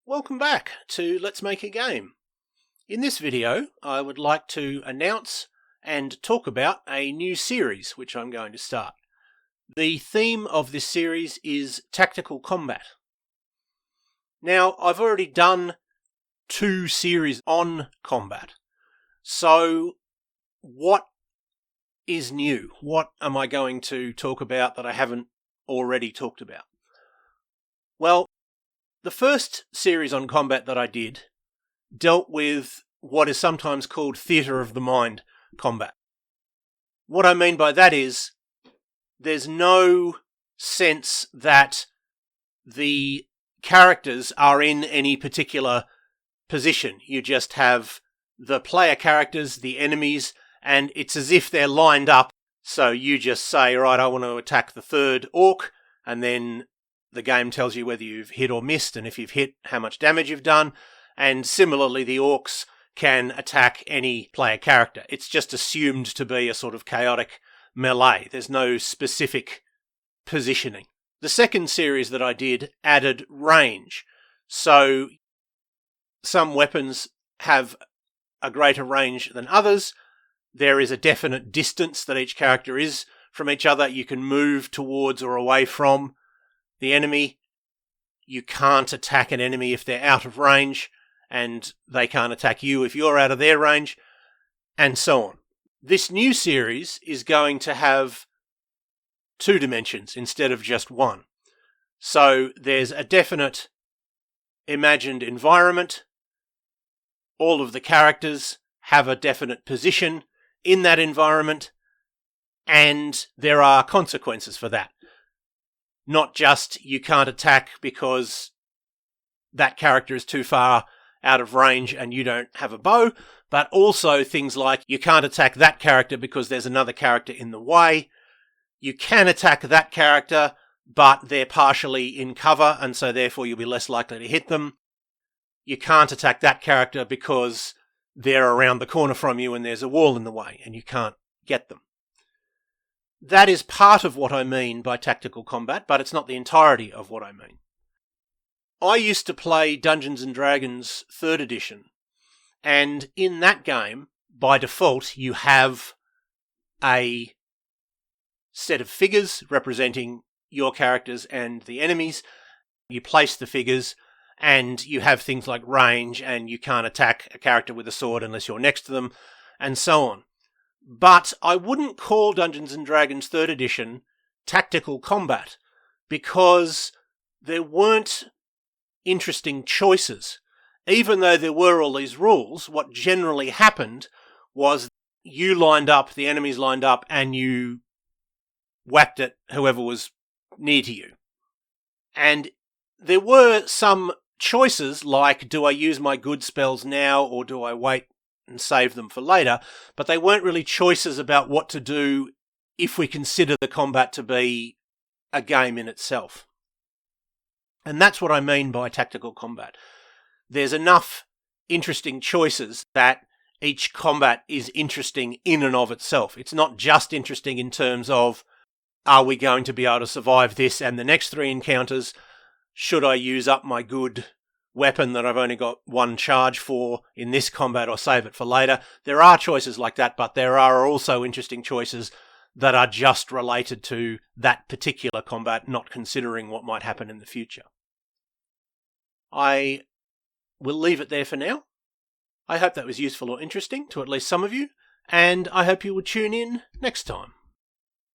Welcome back to Let's Make a Game. In this video, I would like to announce and talk about a new series which I'm going to start. The theme of this series is tactical combat. Now, I've already done 2 series on combat, so what is new? What am I going to talk about that I haven't already talked about? Well, the first series on combat that I did dealt with what is sometimes called theatre of the mind combat. What I mean by that is there's no sense that the characters are in any particular position. You just have the player characters, the enemies, and it's as if they're lined up. So you just say, right, I want to attack the third orc, and then the game tells you whether you've hit or missed, and if you've hit, how much damage you've done. And similarly, the orcs can attack any player character. It's just assumed to be a sort of chaotic melee. There's no specific positioning. The second series that I did added range. So some weapons have a greater range than others. There is a definite distance that each character is from each other. You can move towards or away from the enemy. You can't attack an enemy if they're out of range, and they can't attack you if you're out of their range, and so on. This new series is going to have 2 dimensions instead of just 1. So there's a definite imagined environment. All of the characters have a definite position in that environment, and there are consequences for that. Not just you can't attack because that character is too far out of range and you don't have a bow, but also things like you can't attack that character because there's another character in the way. You can attack that character, but they're partially in cover, and so therefore you'll be less likely to hit them. You can't attack that character because they're around the corner from you and there's a wall in the way and you can't get them. That is part of what I mean by tactical combat, but it's not the entirety of what I mean. I used to play Dungeons & Dragons 3rd edition, and in that game, by default, you have a set of figures representing your characters and the enemies. You place the figures, and you have things like range, and you can't attack a character with a sword unless you're next to them, and so on. But I wouldn't call Dungeons & Dragons 3rd edition tactical combat, because there weren't interesting choices. Even though there were all these rules, what generally happened was you lined up, the enemies lined up, and you whacked at whoever was near to you. And there were some choices like, do I use my good spells now or do I wait and save them for later? But they weren't really choices about what to do if we consider the combat to be a game in itself. And that's what I mean by tactical combat. There's enough interesting choices that each combat is interesting in and of itself. It's not just interesting in terms of, are we going to be able to survive this and the next 3 encounters? Should I use up my good weapon that I've only got 1 charge for in this combat or save it for later? There are choices like that, but there are also interesting choices that are just related to that particular combat, not considering what might happen in the future. I will leave it there for now. I hope that was useful or interesting to at least some of you, and I hope you will tune in next time.